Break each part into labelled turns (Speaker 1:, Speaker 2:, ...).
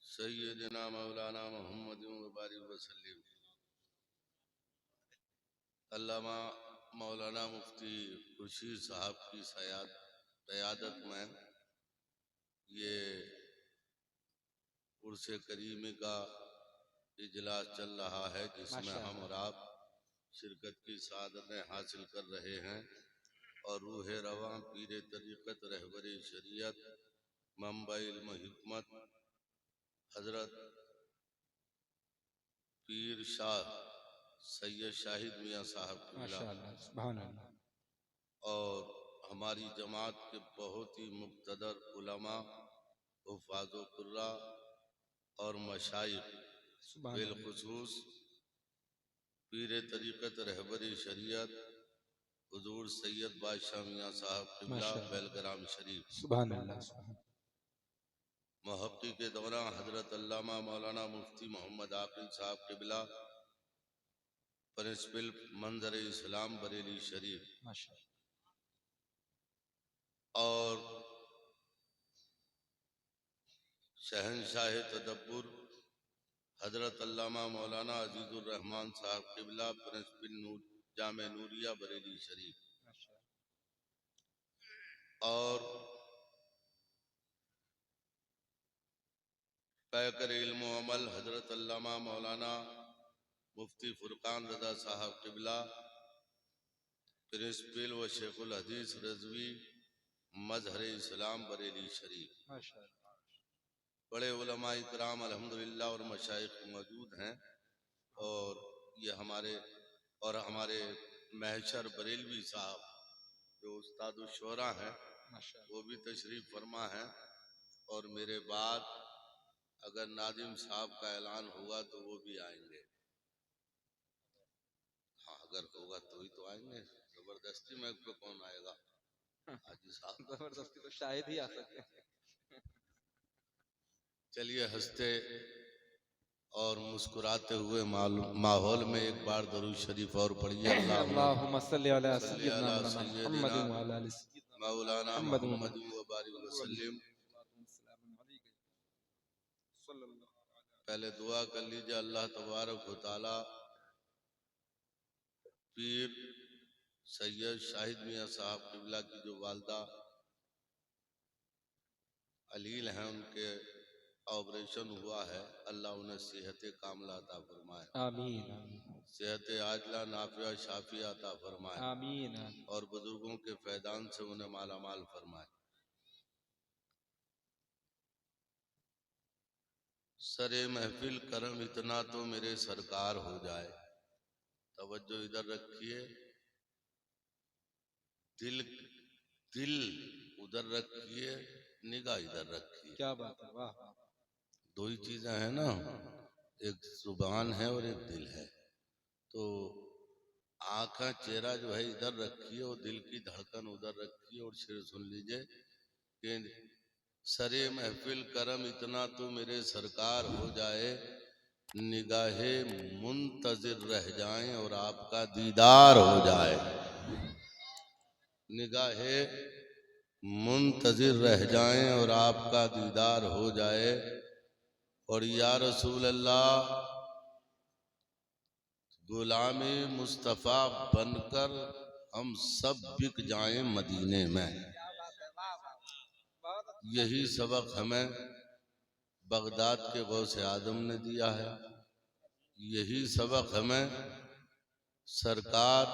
Speaker 1: सैयदना मौलाना मोहम्मद बारिक वसल्लम। अल्लामा मौलाना मुफ्ती खुर्शीद साहब की क़यादत में ये उर्स करीमी का इजलास चल रहा है, जिसमें हम और आप शिरकत की सादतें हासिल कर रहे हैं और रूह रवां पीर तरीक़त रहबरी शरीयत मंबा इल्म हिकमत हजरत पीर शाह सैयद शाहिद मियाँ साहब और हमारी जमात के बहुत ही मुक़्तदर उलमा हुफ़ाज़ कुर्रा और मशाइख बिलखुसूस पीर तरीक़त रहबरी शरीयत हुज़ूर सैयद बादशाह मियाँ साहब क़िबला बेलग्राम शरीफ मुहक्किक़ के दौरान हजरत अल्लामा मौलाना मुफ्ती मोहम्मद आकिल साहब क़िबला प्रिंसिपल मंजर इस्लाम बरेली शरीफ और शहनशाह तदब्बुर हजरत अल्लामा मौलाना अजीजुर रहमान साहब क़िबला प्रिंसिपल जामे नूरिया बरेली शरीफ और पैकर इल्म अमल हजरत अल्लामा मौलाना मुफ्ती फुरकान रजा साहब क़िबला प्रिंसिपल व शेखुल हदीस रज़वी मजहर इस्लाम बरेली शरीफ। बड़े उलमा इकराम अल्हम्दुलिल्लाह और मशाइख मौजूद हैं और ये हमारे महशर बरेलवी साहब जो उस्ताद शोरा हैं वो भी तशरीफ फरमा हैं और मेरे बाद अगर नादिम साहब का ऐलान हुआ तो वो भी आएंगे। हाँ, अगर होगा तो ही तो आएंगे, जबरदस्ती में तो कौन आएगा? हाजी साहब जबरदस्ती तो शायद ही आ सकते हैं। चलिए हंसते और मुस्कुराते हुए माहौल में एक बार दरूद शरीफ और पढ़िए। अल्लाहुम्मा सल्ली अला सय्यिदना मौलाना मुहम्मद व बारिक वसल्लम। पहले दुआ कर लीजिए, अल्लाह तबारक व तआला पीर सैयद शाहिद मियाँ साहब क़िबला की जो वालदा अलील हैं, उनके ऑपरेशन हुआ है, अल्लाह उन्हें सेहत कामला अता फरमाए, आमीन। सेहत आजला नाफिया शाफिया अता फरमाए, आमीन। और बुजुर्गों के फैदान से उन्हें माला माल फरमाए। सरे महफिल करम इतना तो मेरे सरकार हो जाए। तवज्जो इधर रखिए, दिल उधर रखिए, निगाह इधर रखिए। क्या बात है, वाह। दो ही चीजें हैं ना, एक जुबान है और एक दिल है। तो आँखें चेहरा जो है इधर रखिए और दिल की धड़कन उधर रखिए और शेर सुन लीजिए कि सरे महफिल करम इतना तो मेरे सरकार हो जाए, निगाहे मुंतजिर रह जाएं और आपका दीदार हो जाए। निगाहे मुंतजिर रह जाएं और आपका दीदार हो जाए। और या रसूल अल्लाह गुलामे मुस्तफ़ा बनकर हम सब बिक जाएं मदीने में। यही सबक हमें बगदाद के गौसे आजम ने दिया है, यही सबक हमें सरकार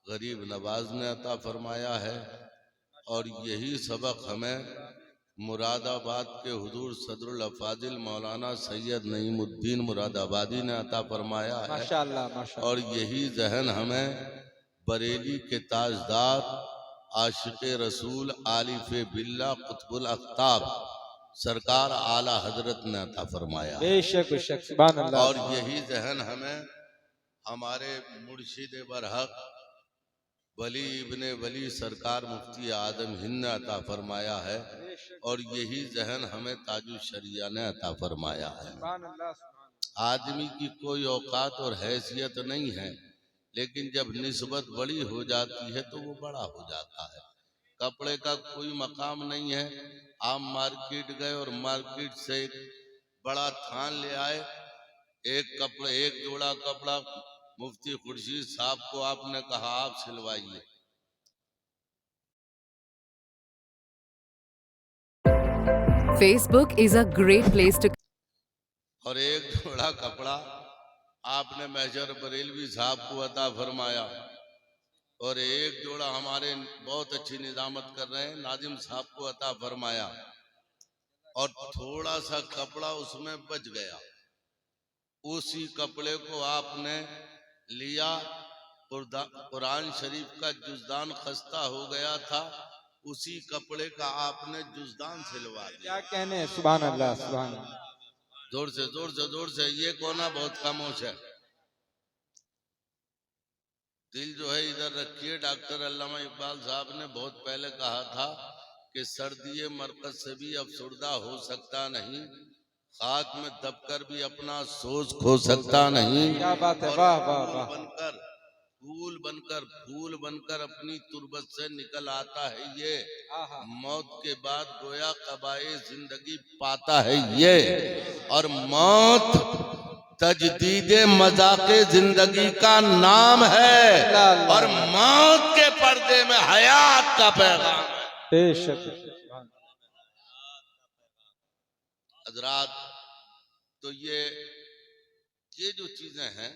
Speaker 1: गरीब नवाज ने अता फरमाया है और यही सबक हमें मुरादाबाद के हुजूर सदरुल अफाजिल मौलाना सैयद नईमुद्दीन मुरादाबादी ने अता फरमाया है। माशाअल्लाह, माशाअल्लाह। और यही जहन हमें बरेली के ताजदार आशिक़े रसूल आलिफ़े बिल्ला कुतुबुल अख्ताब सरकार आला हजरत ने अता फरमाया। बेशक बेशक, सुभान अल्लाह। और यही जहन हमें हमारे मुर्शिद बरहक वली इब्ने वली सरकार मुफ्ती आदम हिंद ने अता फरमाया है और यही जहन हमें ताजुल शरिया ने अता फरमाया है। आदमी की कोई औकात और हैसियत नहीं है, लेकिन जब निस्बत बड़ी हो जाती है तो वो बड़ा हो जाता है। कपड़े का कोई मकाम नहीं है। आप मार्केट गए और मार्केट से बड़ा थान ले आए। एक जोड़ा कपड़ा मुफ्ती खुर्शीद साहब को आपने कहा आप सिलवाइए।
Speaker 2: Facebook is a great place to
Speaker 1: और एक जोड़ा कपड़ा आपने मेजर बरेलवी साहब को अता फरमाया। और एक जोड़ा हमारे बहुत अच्छी निजामत कर रहे हैं नाजिम साहब को अता फरमाया। और थोड़ा सा कपड़ा उसमें बच गया, उसी कपड़े को आपने लिया। कुरान शरीफ का जुज़दान खस्ता हो गया था, उसी कपड़े का आपने जुज़दान सिलवा दिया।
Speaker 3: क्या कहने, सुभान अल्लाह सुभान अल्लाह।
Speaker 1: जोर से जोर से जोर से, ये कोना बहुत खामोश है। दिल जो है इधर रखिए। डॉक्टर अल्लामा इकबाल साहब ने बहुत पहले कहा था कि सर्दी मरकज से भी अफसुर्दा हो सकता नहीं, खाक में दबकर भी अपना सोच खो सकता नहीं।
Speaker 3: क्या बात है, वाह वाह वाह।
Speaker 1: फूल बनकर अपनी तुरबत से निकल आता है ये, मौत के बाद गोया कबाए जिंदगी पाता है ये। और मौत तजदीदे मजाके जिंदगी का नाम है, और मौत के पर्दे में हयात का पैगाम है।
Speaker 3: बेशक।
Speaker 1: हजरात, तो ये जो चीजें हैं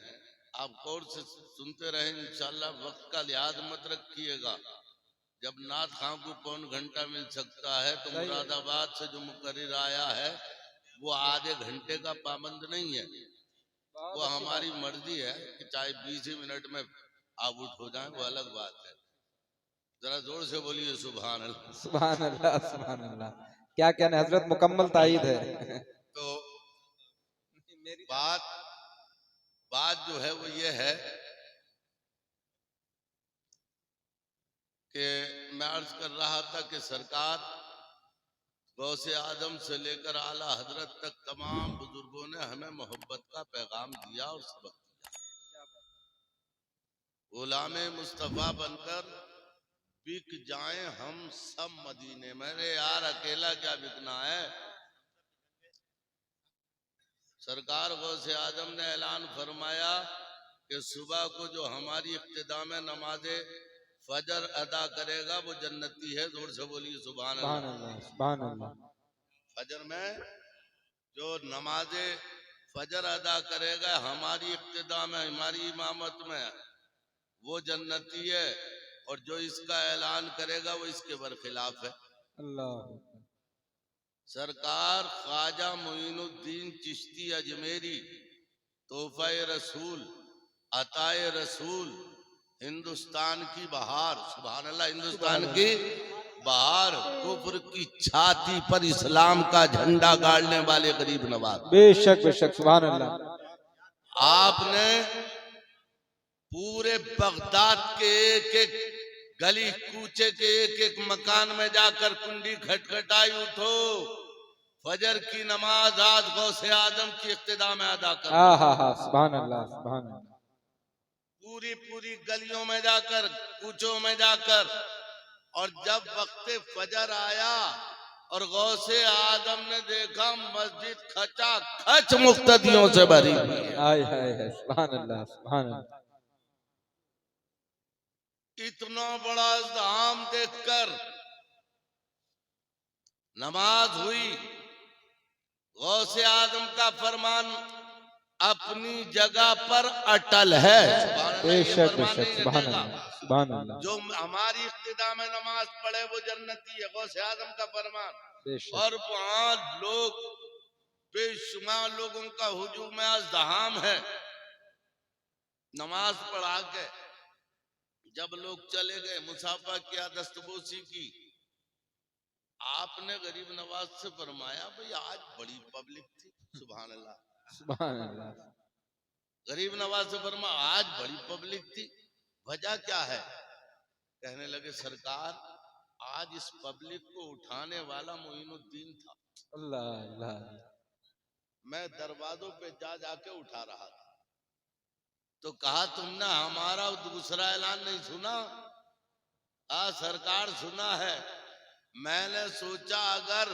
Speaker 1: आप गौर से सुनते रहे, इंशाल्लाह वक्त का लिहाज मत रखिएगा। जब नाथ खां को पौन घंटा मिल सकता है तो मुरादाबाद से जो मुकर्रिर आया है वो आधे घंटे का पाबंद नहीं है। वो हमारी मर्जी है कि चाहे 20 ही मिनट में आप उठ हो जाए, वो अलग बात है। जरा जोर से बोलिए सुभान अल्लाह
Speaker 3: सुभान अल्लाह सुभान अल्लाह। क्या कहने हजरत, मुकम्मल ताईद है।
Speaker 1: तो बात जो है वो ये है कि मैं अर्ज कर रहा था कि सरकार गौसे आदम से लेकर आला हजरत तक तमाम बुजुर्गों ने हमें मोहब्बत का पैगाम दिया और सबक दिया। गुलामे मुस्तफा बनकर बिक जाएं हम सब मदीने में। अरे यार अकेला क्या बिकना है। सरकार गौसे आदम ने ऐलान फरमाया कि सुबह को जो हमारी इब्तिदा में नमाजे फजर अदा करेगा वो जन्नती है। जोर से बोलिए सुभान अल्लाह
Speaker 3: सुभान अल्लाह।
Speaker 1: फजर में जो नमाजे फजर अदा करेगा हमारी इब्तिदा में, हमारी इमामत में, वो जन्नती है। और जो इसका ऐलान करेगा वो इसके बरखिलाफ है।
Speaker 3: अल्लाह।
Speaker 1: सरकार ख्वाजा मोइनुद्दीन चिश्ती अजमेरी तोहफा रसूल अताए रसूल हिंदुस्तान की बहार, सुभान अल्लाह, हिंदुस्तान की बहार, कुफ्र की छाती पर इस्लाम का झंडा गाड़ने वाले गरीब नवाज।
Speaker 3: बेशक बेशक, सुभान अल्लाह।
Speaker 1: आपने पूरे बगदाद के एक एक गली कूचे के एक एक मकान में जाकर कुंडी खटखटाई, उठो फजर की नमाज आज गौसे आदम की इक्तिदा में अदा कर।
Speaker 3: सुभान अल्लाह सुभान अल्लाह।
Speaker 1: पूरी गलियों में जाकर, कूचों में जाकर, और जब वक्त फजर आया और गौसे आदम ने देखा मस्जिद खचा खच मुक्तदियों से भरी हुई है।
Speaker 3: सुभान अल्लाह सुभान अल्लाह।
Speaker 1: इतना बड़ा इज़्दिहाम देखकर नमाज हुई। गौसे आदम का फरमान अपनी जगह पर अटल है।
Speaker 3: बेशक बेशक, सुभान अल्लाह सुभान अल्लाह।
Speaker 1: जो हमारी इब्तिदा में नमाज पढ़े वो जन्नती है, गौसे आदम का फरमान। और वहां लोग बेशुमार लोगों का हुजूम इज़्दिहाम है। नमाज पढ़ा के जब लोग चले गए, मुसाफा किया, दस्तबोसी की, आपने गरीब नवाज से फरमाया भाई आज बड़ी पब्लिक थी। सुभान अल्लाह
Speaker 3: सुभान अल्लाह।
Speaker 1: गरीब नवाज से फरमाया आज बड़ी पब्लिक थी, वजह क्या है? कहने लगे सरकार आज इस पब्लिक को उठाने वाला मोइनुद्दीन था।
Speaker 3: अल्लाह अल्लाह।
Speaker 1: मैं दरवाजों पे जाके उठा रहा था, तो कहा तुमने हमारा दूसरा ऐलान नहीं सुना? सरकार सुना है। मैंने सोचा अगर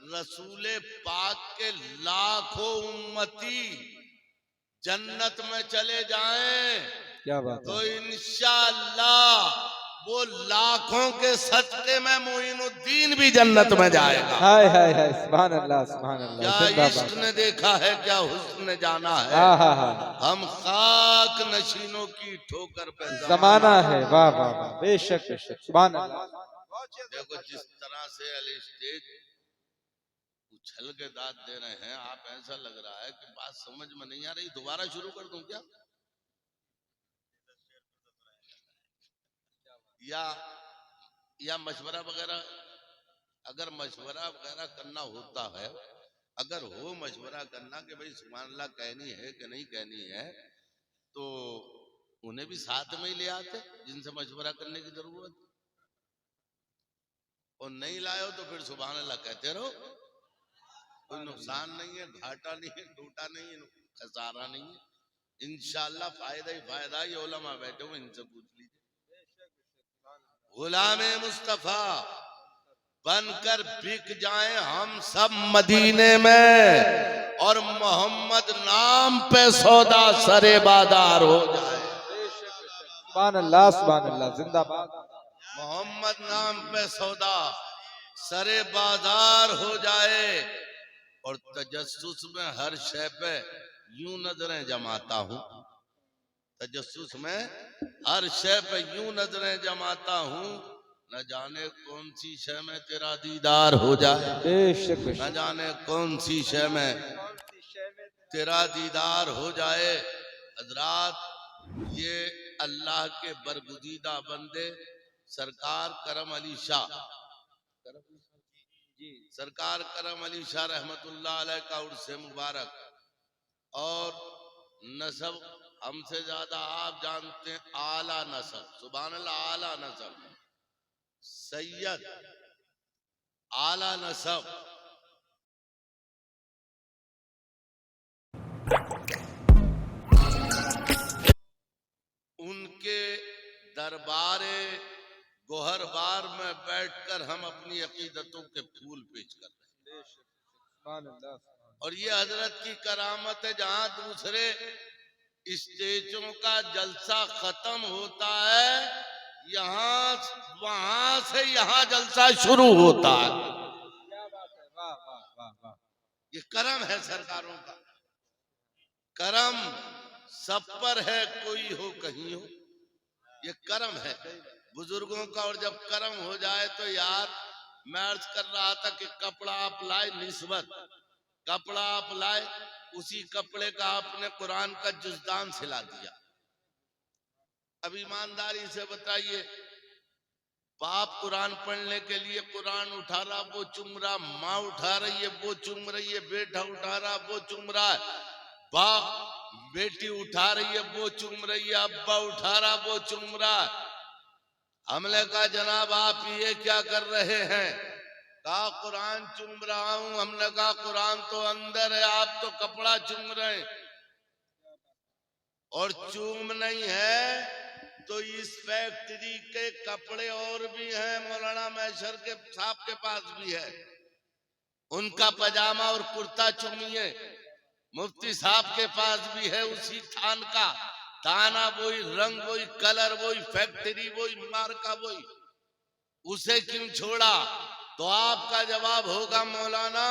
Speaker 1: रसूले पाक के लाखों उम्मती जन्नत में चले जाएं
Speaker 3: क्या बात
Speaker 1: तो
Speaker 3: है।
Speaker 1: इंशाअल्लाह वो लाखों के सदके में मोइनुद्दीन भी जन्नत में जाएगा।
Speaker 3: हाय हाय हाय, सुभान अल्लाह सुभान अल्लाह,
Speaker 1: क्या इश्क
Speaker 3: जिंदाबाद।
Speaker 1: ने देखा है, क्या हुस्न ने जाना है।
Speaker 3: हाँ हाँ हाँ,
Speaker 1: हम खाक नशीनों की ठोकर पे
Speaker 3: जमाना है। वाह वाह वाह, बेशक बेशक, सुभान अल्लाह।
Speaker 1: देखो जिस तरह से अली स्टेज उछल के दाद दे रहे हैं, आप ऐसा लग रहा है कि बात समझ में नहीं आ रही। दोबारा शुरू कर दूं क्या, या मशवरा वगैरह? अगर मशवरा वगैरह करना होता है, अगर हो मशवरा करना कि भाई सुभान अल्लाह कहनी है कि नहीं कहनी है, तो उन्हें भी साथ में ही ले आते जिनसे मशवरा करने की जरूरत। और नहीं लाए हो तो फिर सुभान अल्लाह कहते रहो, कोई नुकसान नहीं है, घाटा नहीं है, टूटा नहीं है, खसारा नहीं है। इंशाअल्लाह फायदा ही फायदा। ये उलमा बैठे हुए, इनसे पूछ लीजिए। गुलामे मुस्तफा बनकर बिक जाएं हम सब मदीने में, और मोहम्मद नाम पे सौदा सरे बाजार हो जाए।
Speaker 3: सुभान अल्लाह सुभान अल्लाह, जिंदाबाद।
Speaker 1: मोहम्मद नाम पे सौदा सरे बाजार हो जाए, और तजस्सुस में हर शय पे यूं नजरें जमाता हूँ। तजस्सुस में हर शय पे यूं नजरें जमाता हूँ, न जाने कौन सी शय में तेरा दीदार हो जाए।
Speaker 3: बेशक
Speaker 1: न
Speaker 3: बेशक,
Speaker 1: जाने कौन सी शय में तेरा दीदार हो जाए। हजरात, ये अल्लाह के बरगुजीदा बंदे सरकार करम अली शाह, सरकार करम अली शाह रहमतुल्लाह अलैह का उर्स मुबारक, और नसब हमसे ज्यादा आप जानते हैं, आला नसब, सुभान अल्लाह, आला नसब, सैयद आला नसब। उनके दरबारे गोहरबार में बैठकर हम अपनी अकीदतों के फूल पेश कर रहे हैं। और ये हजरत की करामत है, जहां दूसरे स्टेजों का जलसा खत्म होता है, यहाँ वहां से यहाँ जलसा शुरू होता है।
Speaker 3: वाह वाह वाह वाह,
Speaker 1: ये करम है सरकारों का। करम सब पर है, कोई हो कहीं हो, ये करम है बुजुर्गों का। और जब करम हो जाए तो यार, मैं अर्ज कर रहा था कि कपड़ा आप लाए, निस्बत कपड़ा आप लाए, उसी कपड़े का आपने कुरान का जुज़दान सिला दिया। अब ईमानदारी से बताइए, बाप कुरान पढ़ने के लिए कुरान उठा रहा, वो चुम रहा, माँ उठा रही है, वो चुम रही है, बेटा उठा रहा, वो चुम रहा है, बाप बेटी उठा रही है, वो चुम रही है, अब्बा उठा रहा, वो चुम रहा है। हमने कहा जनाब आप ये क्या कर रहे हैं? कहा कुरान चुम रहा हूं। हमने कहा कुरान तो अंदर है, आप तो कपड़ा चुम रहे हैं। और चूम नहीं है तो इस फैक्ट्री के कपड़े और भी हैं, मौलाना मैशर के साहब के पास भी है, उनका पजामा और कुर्ता चुमिए। मुफ्ती साहब के पास भी है, उसी थान का दाना, वही रंग, वही कलर, वही फैक्ट्री, वही मार्का, वही, उसे क्यों छोड़ा? तो आपका जवाब होगा मौलाना,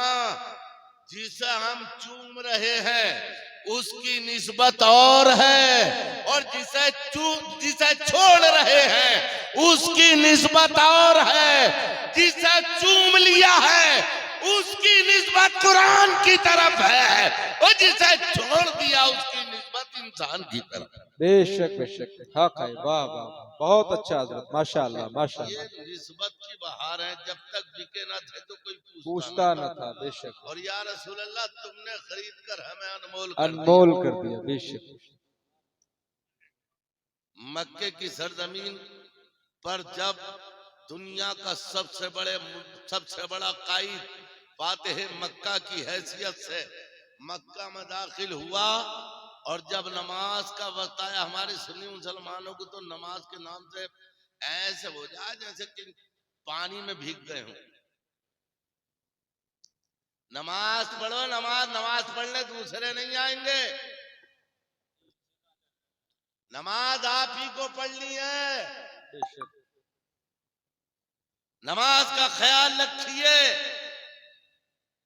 Speaker 1: जिसे हम चूम रहे हैं उसकी निस्बत और है, और जिसे छोड़ रहे हैं उसकी निस्बत और है। जिसे चूम लिया है उसकी निस्बत कुरान की तरफ है, और जिसे छोड़ दिया उसकी निस्बत इंसान की तरफ।
Speaker 3: बेशक बेशक, हक है। वाह वाह वाह, बहुत अच्छा हजरत, माशाअल्लाह माशाअल्लाह।
Speaker 1: ये निस्बत की बहार है, जब तक बिके ना थे तो कोई
Speaker 3: पूछता न था, बेशक।
Speaker 1: और या रसूल अल्लाह, तुमने खरीद कर हमें
Speaker 3: अनमोल कर दिया, बेशक।
Speaker 1: मक्के की सरजमीन पर जब दुनिया का सबसे बड़ा कायद फातिह मक्का की हैसियत से मक्का में दाखिल हुआ, और जब नमाज का वक्त आया, हमारे सुन्नी मुसलमानों को तो नमाज के नाम से ऐसे हो जाए जैसे कि पानी में भीग गए हों। नमाज पढ़ो, नमाज पढ़ने दूसरे नहीं आएंगे। नमाज आप ही को पढ़नी है। नमाज का ख्याल रखिए।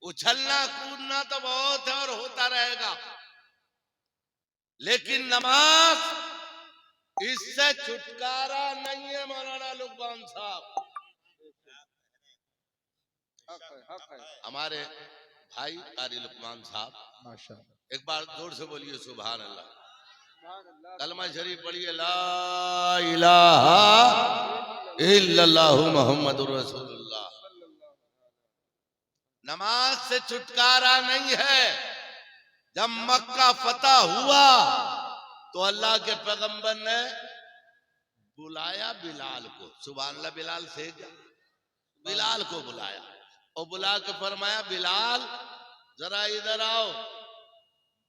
Speaker 1: उछलना कूदना तो बहुत है और होता रहेगा, लेकिन नमाज, इससे छुटकारा नहीं है। मौलाना लुकमान साहब, हमारे भाई कारी लुकमान साहब,
Speaker 3: माशाअल्लाह,
Speaker 1: एक बार जोर से बोलिए सुभान अल्लाह। कलमा शरीफ पढ़िए, ला इलाहा इल्लल्लाहु मुहम्मदुर रसूलुल्लाह। नमाज से छुटकारा नहीं है। जब मक्का फतह हुआ तो अल्लाह के पैगंबर ने बुलाया बिलाल को। सुभान अल्लाह, बिलाल से क्या, बिलाल को बुलाया और बुला के फरमाया, बिलाल जरा इधर आओ।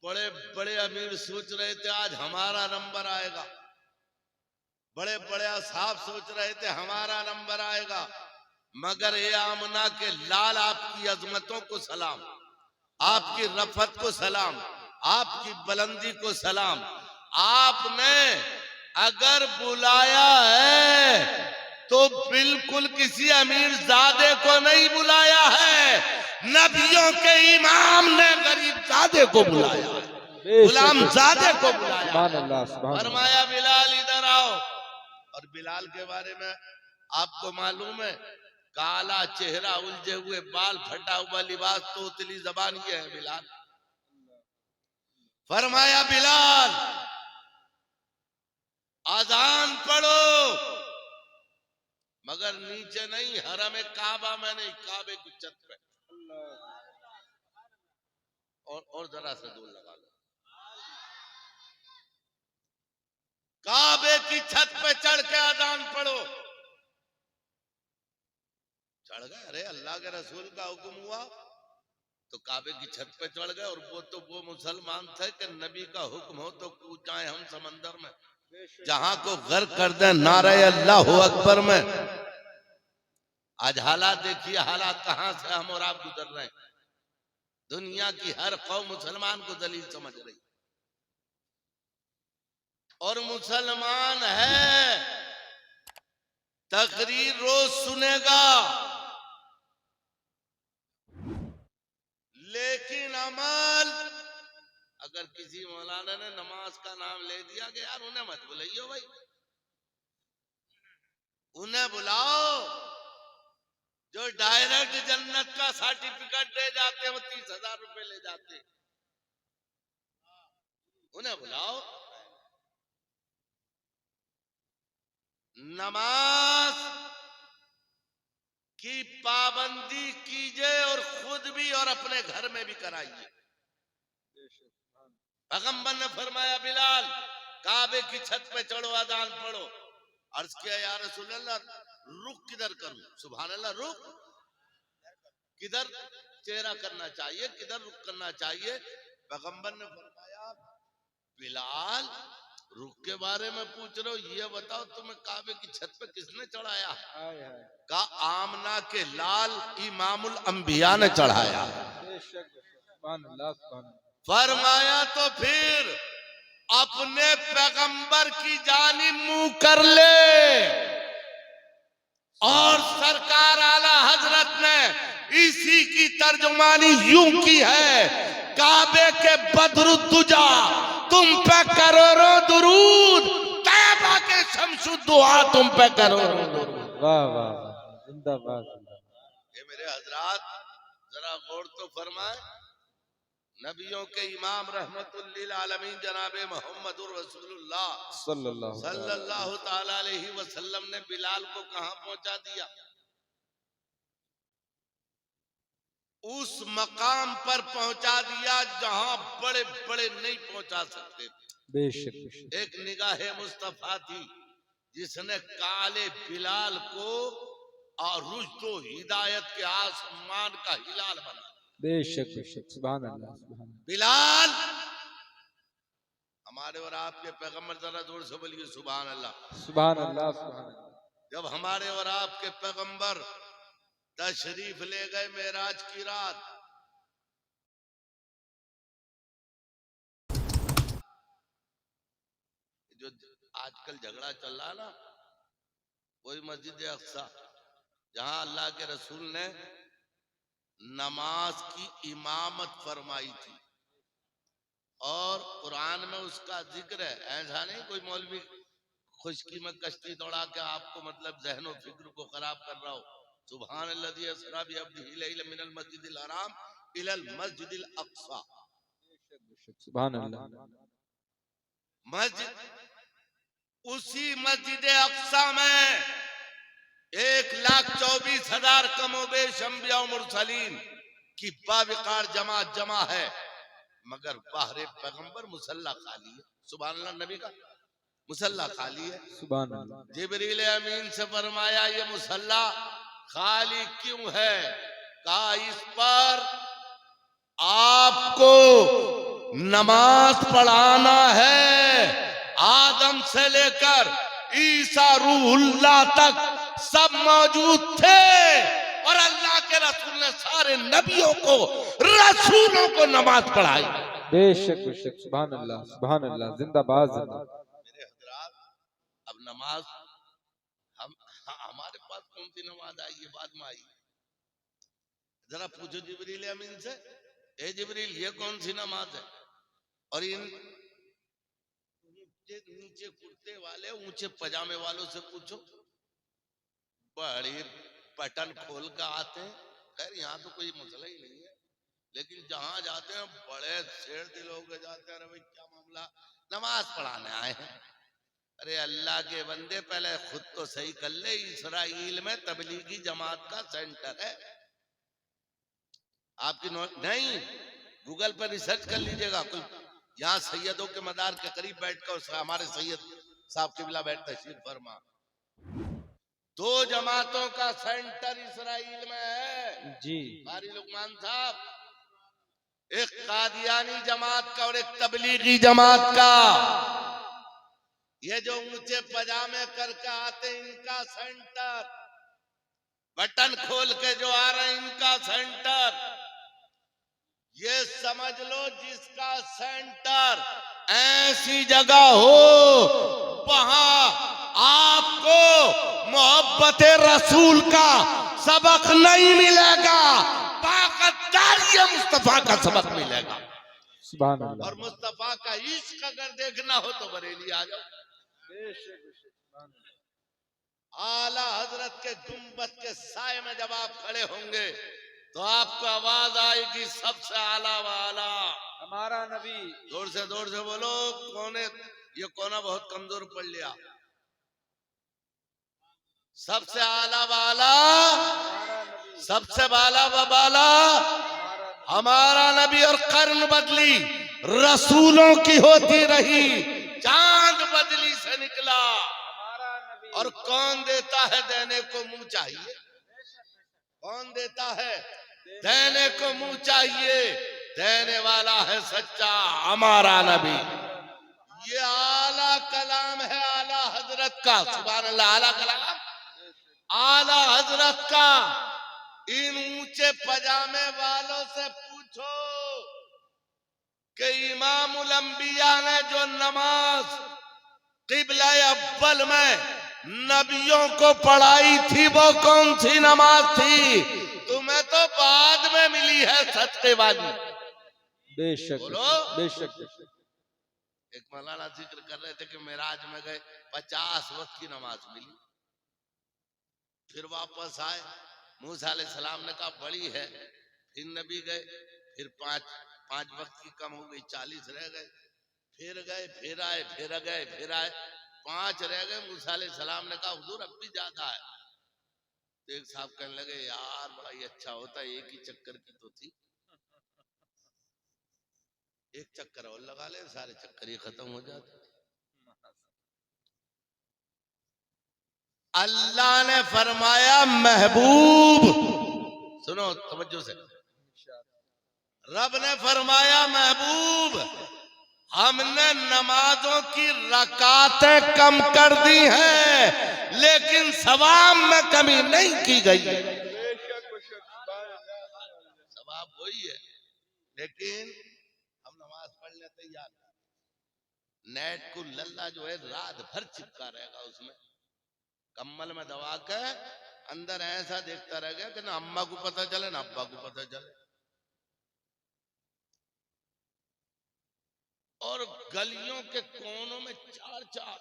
Speaker 1: बड़े बड़े अमीर सोच रहे थे आज हमारा नंबर आएगा, बड़े बड़े साहब सोच रहे थे हमारा नंबर आएगा, मगर ये आमना के लाल, आपकी अजमतों को सलाम, आपकी रफत को सलाम, आपकी बुलंदी को सलाम। आपने अगर बुलाया है तो बिल्कुल किसी अमीर जादे को नहीं बुलाया है, नबियों के इमाम ने गरीब जादे को बुलाया है, गुलाम जादे को बुलाया है। फरमाया, बिलाल इधर आओ। और बिलाल के बारे में आपको मालूम है, काला चेहरा, उलझे हुए बाल, फटा हुआ लिबास, तोतली जबान, ये है बिलाल। फरमाया, बिलाल अजान पढ़ो, मगर नीचे नहीं, हरम काबा में नहीं, काबे की छत पे। और जरा से दूर लगा लो। काबे की छत पे चढ़ के अजान पढ़ो। चढ़ गए, अरे अल्लाह के रसूल का हुक्म हुआ तो काबे की छत पे चढ़ गए। और वो मुसलमान थे कि नबी का हुक्म हो तो कूद जाए हम समंदर में, जहां को गर्क कर दे नारे अल्लाह अकबर में। आज हालात देखिए, हालात कहां से हम और आप गुजर रहे हैं। दुनिया की हर कौम मुसलमान को दलील समझ रही, और मुसलमान है तकरीर रोज सुनेगा, लेकिन अमल, अगर किसी मौलाना ने नमाज का नाम ले दिया कि यार उन्हें मत बुलाइयो भाई, उन्हें बुलाओ जो डायरेक्ट जन्नत का सर्टिफिकेट दे जाते हैं, वो 30,000 रुपए ले जाते हैं, उन्हें बुलाओ। नमाज की पाबंदी कीजिए और खुद भी और अपने घर में भी कराइए। पैगंबर ने फरमाया, बिलाल काबे की छत पे चढ़ो, अजान पढ़ो। अर्ज किया, या रसूल अल्लाह रुक किधर करूं? सुभान अल्लाह, रुक किधर चेहरा करना चाहिए, किधर रुक करना चाहिए? पैगंबर ने फरमाया, बिलाल रुक के बारे में पूछ रहे हो, ये बताओ तुम्हें काबे की छत पे किसने चढ़ाया? का आमना के लाल इमामुल अंबिया ने चढ़ाया। फरमाया, तो फिर अपने पैगंबर की जानिब मुंह कर ले। और सरकार आला हजरत ने इसी की तर्जुमानी यूं की है, काबे के बदरुद्दुजा तुम पे करोड़ों दुरूद, तैबा के शमसुद्दुआ तुम पे करोड़ों दुरूद।
Speaker 3: वाह वाह, जिंदाबाद।
Speaker 1: ये मेरे हजरात जरा गौर तो फरमाए, नबियों के इमाम रहमतुल लिल आलमीन जनाबे मोहम्मदुर रसूलुल्लाह सल्लल्लाहु ताला अलैहि वसल्लम ने बिलाल को कहां पहुंचा दिया? उस मकाम पर पहुंचा दिया जहां बड़े बड़े नहीं पहुंचा सकते थे।
Speaker 3: बेशक।
Speaker 1: एक निगाहे मुस्तफा थी जिसने काले बिलाल को और रुश्तो हिदायत के आसमान का हिलाल बना।
Speaker 3: बेशक बेशक, सुभान अल्लाह, सुभान अल्लाह।
Speaker 1: बिलाल हमारे और आपके पैगंबर, जरा जोर से बोलिए सुभान अल्लाह,
Speaker 3: सुभान अल्लाह, सुभान अल्लाह।
Speaker 1: जब हमारे और आपके पैगंबर तशरीफ ले गए मेराज की रात, जो आजकल झगड़ा चल रहा है ना, वही मस्जिद अक्सा, जहां अल्लाह के रसूल ने नमाज की इमामत फरमाई थी और कुरान में उसका जिक्र है। ऐसा नहीं कोई मौलवी खुशकी में कश्ती दौड़ा के आपको मतलब जहनो फिक्र को खराब कर रहा हो। सुभान अल्लाजी अस्रा बिअब्दिही लैलन मिनल मस्जिदिल हराम इलल मस्जिदिल अक्सा।
Speaker 3: सुभान अल्लाह।
Speaker 1: मस्जिद, उसी मस्जिद अक्सा में 1,24,000 कमोबेश अंबिया और मुरसलीन की बाविकार जमात जमा है, मगर बाहर पैगंबर मुसल्ला खाली है। सुभान अल्लाह, नबी का मुसल्ला खाली है।
Speaker 3: सुभान अल्लाह।
Speaker 1: जिब्रील अमीन से फरमाया ये मुसल्ला खाली क्यों है? कहा इस पर आपको नमाज पढ़ाना है। आदम से लेकर ईसा रूहुल्लाह तक सब मौजूद थे और अल्लाह के रसूल ने सारे नबियों को, रसूलों को नमाज पढ़ाई।
Speaker 3: बेशक बेशक, सुभान अल्लाह सुभान अल्लाह, जिंदाबाद जिंदाबाद।
Speaker 1: मेरे हजरात, अब नमाज हमारे पास कौन सी नमाज आई है? बाद में आई। जरा पूछो जिब्रील अमीन से, ए जिब्रील ये कौन सी नमाज है? और इन नीचे कुर्ते वाले ऊंचे पजामे वालों से पूछो, बड़ी पटन खोल कर आते हैं। खैर यहाँ तो कोई मसला ही नहीं है, लेकिन जहां जाते हैं बड़े शेर दिल होकर जाते हैं। अरे भाई क्या मामला? नमाज पढ़ाने आए हैं। अरे अल्लाह के बंदे, पहले खुद तो सही कर ले। इसराइल में तबलीगी जमात का सेंटर है, आपकी नहीं, गूगल पर रिसर्च कर लीजिएगा। कोई यहाँ सैयदों के मदार के करीब बैठकर हमारे सैयद साहब किबला बैठ तशरीफ फरमा। 2 जमातों का सेंटर इसराइल में है
Speaker 3: जी।
Speaker 1: कारी लुकमान साहब, एक कादियानी जमात का और एक तबलीगी जमात का। ये जो ऊंचे पजामे करके आते हैं इनका सेंटर, बटन खोल के जो आ रहे हैं इनका सेंटर। ये समझ लो जिसका सेंटर ऐसी जगह हो वहां आपको मोहब्बत रसूल का सबक नहीं मिलेगा, पाकदारी मुस्तफा का सबक मिलेगा।
Speaker 3: सुभान अल्लाह।
Speaker 1: और मुस्तफा का इश्क अगर देखना हो तो बरेली आ जाओ। आला हजरत के गुंबद के साए में जब आप खड़े होंगे तो आपको आवाज आएगी, सबसे आला वाला
Speaker 3: हमारा नबी।
Speaker 1: जोर से बोलो। कोने ये कोना बहुत कमजोर पड़ लिया। सबसे आला वाला, सबसे बाला बबाला हमारा नबी। और कर्न बदली रसूलों की होती रही, चांद बदली से निकला। और कौन देता है देने को मुंह चाहिए? कौन देता है देने को मुंह चाहिए? देने वाला है सच्चा हमारा नबी। ये आला कलाम है आला हजरत का। सुभान अल्लाह, आला कलाम आला हजरत का। इन ऊंचे पजामे वालों से पूछो कि इमामुल अंबिया ने जो नमाज क़िबला अव्वल में नबियों को पढ़ाई थी वो कौन सी नमाज थी? तुम्हें तो बाद में मिली है सत्य वाली।
Speaker 3: बेशक बेशक।
Speaker 1: एक मौलाना जिक्र कर रहे थे कि मेराज में गए 50 वक्त की नमाज मिली, फिर वापस आए। मूसा अलैहिस्सलाम ने कहा बड़ी है, फिर नबी गए, फिर पांच वक्त की कम हो गई, 40 रह गए, फिर गए, फिर आए, फिर गए, फिर आए, 5 रह गए। मूसा अलैहिस्सलाम ने कहा हुजूर अब भी ज्यादा है। तो एक साहब कहने लगे यार बड़ा ही अच्छा होता, एक ही चक्कर की तो थी, एक चक्कर और लगा ले, सारे चक्कर ही खत्म हो जाते। अल्लाह ने फरमाया महबूब, सुनो तवज्जो से, रब ने फरमाया महबूब हमने नमाजों की रकातें कम कर दी हैं लेकिन सवाब में कमी नहीं की गई। सवाब वही है, लेकिन हम नमाज पढ़ने तैयार। नेट को लल्ला जो है रात भर चिपका रहेगा उसमें, कम्बल में दबा के अंदर ऐसा देखता रहेगा कि ना अम्मा को पता चले ना अब्बा को पता चले। और गलियों के कोनों में चार चार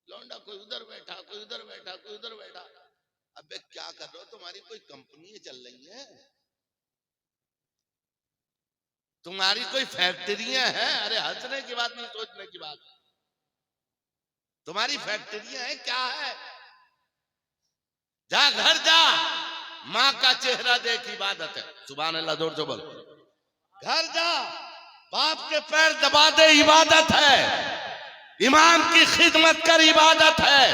Speaker 1: लौंडा, कोई उधर बैठा, कोई उधर बैठा, कोई उधर बैठा। अबे क्या कर रहे हो, तुम्हारी कोई कंपनी चल रही है, तुम्हारी कोई फैक्ट्रियां हैं? अरे हंसने की बात नहीं, सोचने की बात। तुम्हारी फैक्ट्रियां हैं क्या है? जा घर जा, माँ का चेहरा देख, इबादत है। सुभान अल्लाह, जोर से बोल। घर जा, बाप के पैर दबा दे, इबादत है। इमाम की खिदमत कर, इबादत है।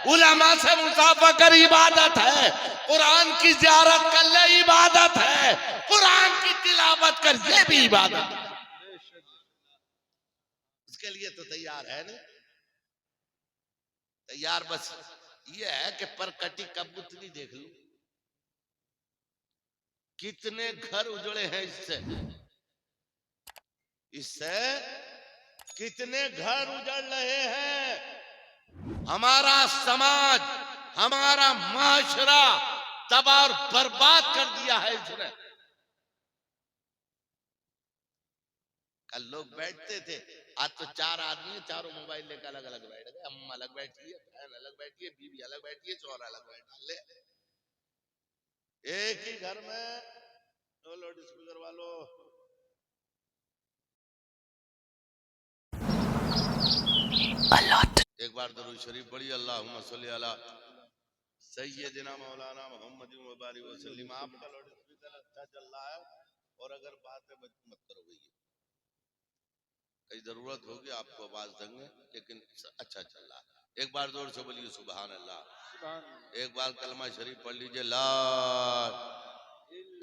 Speaker 1: उलमा से मुसाफा कर, इबादत है। कुरान की ज़ियारत कर ले, इबादत है। कुरान की तिलावत कर, ये भी इबादत है। उसके लिए तो तैयार है नहीं, तैयार बस ये है कि परकटी कबूतरी देख लो, कितने घर उजड़े हैं इससे, इससे कितने घर उजड़ रहे हैं। हमारा समाज, हमारा माशरा तबाह और बर्बाद कर दिया है इसने। कल लोग बैठते थे, आज तो चार आदमी, चारों मोबाइल लेकर अलग अलग बैठ गए। अम्मा अलग बैठी है, बहन अलग बैठी है, बीवी अलग बैठी है, चौर अलग बैठा ले। एक ही घर में लाउड स्पीकर वालों, एक बार दरूद शरीफ पढ़ी, अल्लाहुम्मा सल्ली अला सय्यदिना मौलाना मोहम्मद व बारिक वसल्लम। आपका लाउड स्पीकर अच्छा चल रहा है, और अगर बात है मत करो भैया, कहीं जरूरत होगी आपको आवाज देंगे, लेकिन अच्छा चल रहा है। एक बार जोर से बोलिए सुभान अल्लाह। एक बार कलमा शरीफ पढ़ लीजिए, ला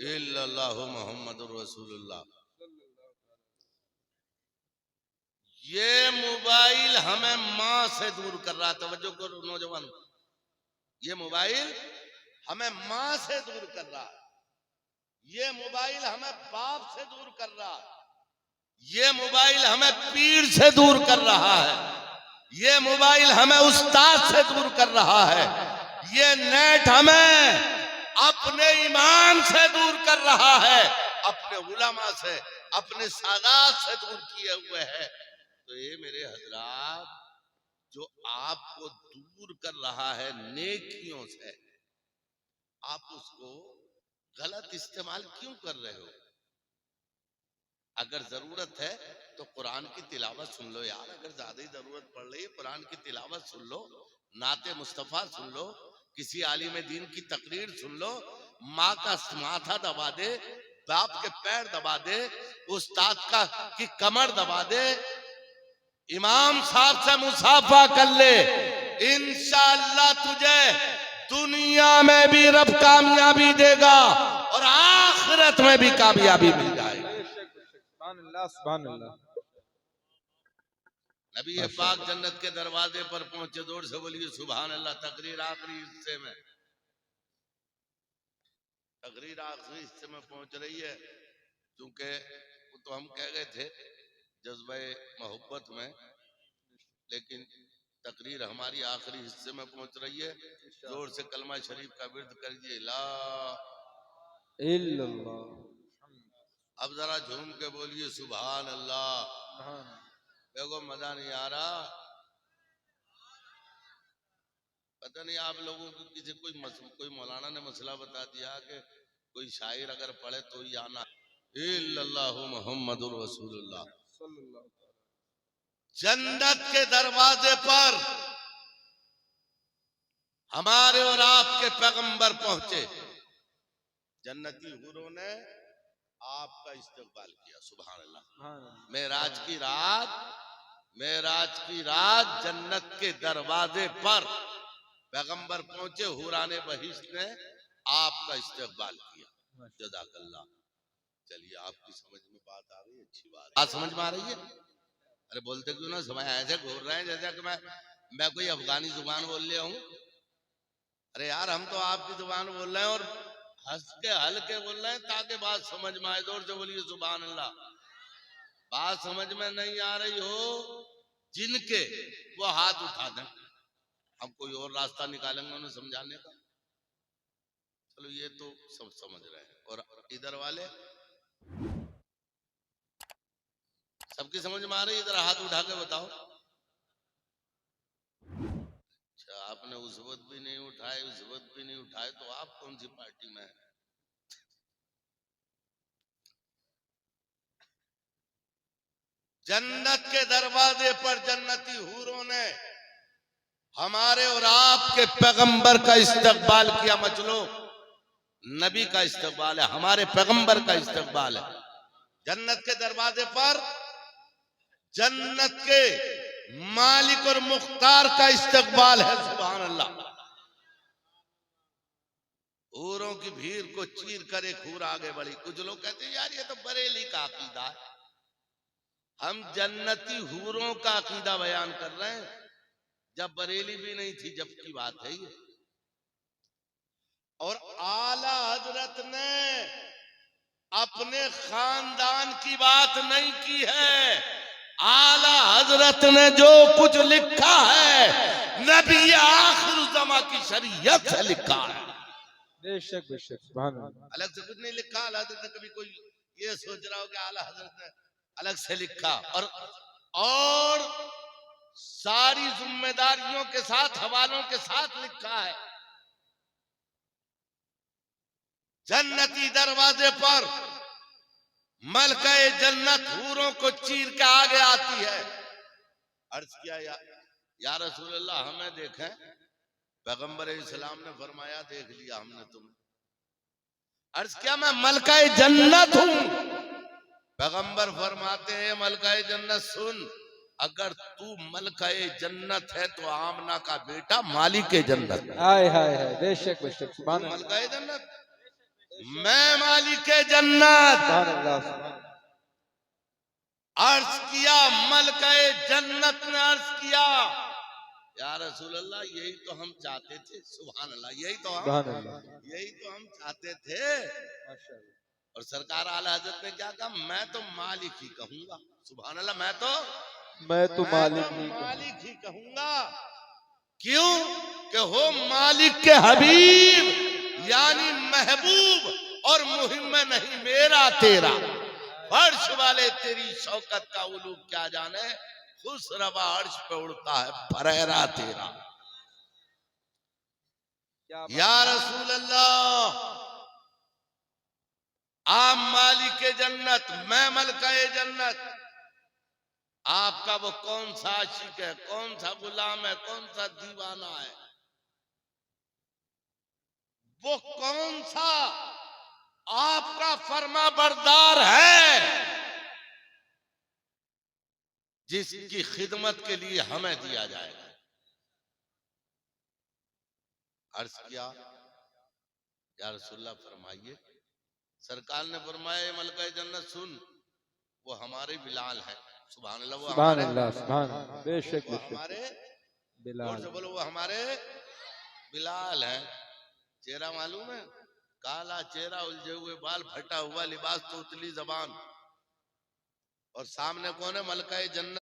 Speaker 1: इल्लल्लाहु मुहम्मदुर रसूलुल्लाह। ये मोबाइल हमें माँ से दूर कर रहा, तवज्जो करो नौजवान, ये मोबाइल हमें माँ से दूर कर रहा, ये मोबाइल हमें बाप से दूर कर रहा, ये मोबाइल हमें पीर से दूर कर रहा है, ये मोबाइल हमें उस्ताद से दूर कर रहा है, ये नेट हमें अपने ईमान से दूर कर रहा है, अपने उलमा से, अपने सादात से दूर किए हुए है। तो ये मेरे हजरात, जो आपको दूर कर रहा है नेकियों से, आप उसको गलत इस्तेमाल क्यों कर रहे हो? अगर जरूरत है तो कुरान की तिलावत सुन लो यार, अगर ज्यादा ही जरूरत पड़ रही है कुरान की तिलावत सुन लो, नाते मुस्तफा सुन लो, किसी आलिम दीन की तकरीर सुन लो, माँ का माथा दबा दे, बाप के पैर दबा दे, उस्ताद का की कमर दबा दे, इमाम साहब से मुसाफा कर ले, इंशाअल्लाह तुझे दुनिया में भी रब कामयाबी देगा और आखिरत में भी कामयाबी मिल जाएगी।
Speaker 3: सुभान अल्लाह।
Speaker 1: नबी पाक जन्नत के दरवाजे पर पहुंचे, जोर से बोलिए सुभान अल्लाह। तकरीर आखिरी हिस्से में, तकरीर आखिरी हिस्से में पहुंच रही है, क्योंकि वो तो हम कह गए थे जज्बे मोहब्बत में, लेकिन तकरीर हमारी आखिरी हिस्से में पहुंच रही है। जोर से कलमा शरीफ का विर्द करिए, ला
Speaker 3: इल्लल्लाह।
Speaker 1: अब जरा झूम के बोलिए सुभान अल्लाह। देखो मजा नहीं आ रहा, पता नहीं आप लोगों को किसी कोई मौलाना ने मसला बता दिया कि कोई शायर अगर पढ़े तो ही आना, इल्लल्लाहु मुहम्मदुर रसूलुल्लाह। जन्नत के दरवाजे पर हमारे और आपके पैगंबर पहुंचे, जन्नती हुरों ने आपका इस्तकबाल किया, सुभान अल्लाह। मेराज की रात, मेराज की रात जन्नत के दरवाजे पर पैगंबर पहुंचे, हुराने बहिश्त ने आपका इस्तकबाल किया, जज़ाकल्लाह। चलिए आपकी समझ में बात आ गई, अच्छी बात है। समझ में आ रही है? अरे बोलते क्यों ना, समय ऐसे घूर रहे हैं जैसे कि मैं कोई अफगानी जुबान बोल रहा हूँ। अरे यार हम तो आपकी जुबान बोल रहे हैं और हंस के हल्के बोल रहे हैं ताकि बात समझ में आए। जोर से बोलिए सुभान अल्लाह। बात समझ में नहीं आ रही हो जिनके, वो हाथ उठा दें, हम कोई और रास्ता निकालेंगे उन्हें समझाने का। चलो ये तो सब समझ रहे हैं। और इधर वाले सबकी समझ में आ रही, इधर हाथ उठा के बताओ। अच्छा, आपने उस वक्त भी नहीं उठाए, उस वक्त भी नहीं उठाए, तो आप कौन सी पार्टी में हैं? जन्नत के दरवाजे पर जन्नती हूरों ने हमारे और आपके पैगंबर का इस्तकबाल किया। मचलो, नबी का इस्तकबाल है, हमारे पैगंबर का इस्तकबाल है। जन्नत के दरवाजे पर जन्नत के मालिक और मुख्तार का इस्तकबाल है। सुभान अल्लाह। हूरों की भीड़ को चीर कर एक हूर आगे बढ़ी। कुछ लोग कहते हैं यार ये तो बरेली का अकीदा है। हम जन्नती हूरों का अकीदा बयान कर रहे हैं, जब बरेली भी नहीं थी, जब की बात है ये। और आला हजरत ने अपने खानदान की बात नहीं की है। आला हजरत ने जो कुछ लिखा है नबी आखिर ज़मा की शरीयत से लिखा है।
Speaker 3: बेशक बेशक, सुभान अल्लाह।
Speaker 1: अलग से कुछ नहीं लिखा। आला हजरत ने कभी कोई ये सोच रहा हो कि आला हजरत ने अलग से लिखा, और सारी जिम्मेदारियों के साथ, हवालों के साथ लिखा है। जन्नती दरवाजे पर मलकाए जन्नत हूरों को चीर के आगे आती है। अर्ज किया या रसूल अल्लाह, हमें देखें। पैगंबर इस्लाम ने फरमाया देख लिया हमने तुम्हें। अर्ज किया मैं मलकाए जन्नत हूं। पैगंबर फरमाते हैं मलकाए जन्नत सुन, अगर तू मलकाए जन्नत है तो आमना का बेटा मालिक जन्नत।
Speaker 3: हाय हाय हाय, बेशक बेशक, सुभान अल्लाह।
Speaker 1: मलकाए जन्नत, मैं मालिक जन्नत।
Speaker 3: सुभान अल्लाह, सुभान अल्लाह।
Speaker 1: अर्ज किया मलकाए जन्नत ने अर्ज किया या रसूल अल्लाह, यही तो हम चाहते थे। सुभान अल्लाह, यही तो हम चाहते थे।
Speaker 3: माशाअल्लाह।
Speaker 1: और सरकार आला हजरत ने क्या कहा, मैं तो मालिक ही कहूंगा। सुभान अल्लाह, मैं तो मालिक ही कहूंगा। क्यों कि हो मालिक के हबीब यानी महबूब, और मुहिम में नहीं मेरा तेरा। फर्श वाले तेरी शौकत का उलूब क्या जाने, खुश रवा अर्श पे उड़ता है फरेरा तेरा। या रसूल अल्लाह, आप मालिक जन्नत, मैं मलकाए जन्नत। आपका वो कौन सा आशिक है, कौन सा गुलाम है, कौन सा दीवाना है, वो कौन सा आपका फरमा बरदार है जिसकी खिदमत के लिए हमें दिया जाएगा। अर्ज किया या रसूलल्लाह फरमाइए। सरकार ने फरमाया मलकाए जन्नत सुन, वो हमारे बिलाल है। सुभान अल्लाह, वो
Speaker 3: सुभान अल्लाह, सुभान अल्लाह, बेशक बेशक,
Speaker 1: हमारे
Speaker 3: बिलाल।
Speaker 1: से बोलो, वो हमारे बिलाल है। चेहरा मालूम है, काला चेहरा, उलझे हुए बाल, फटा हुआ लिबास, तोतली जबान, और सामने कौन है, मलकाए जन्नत।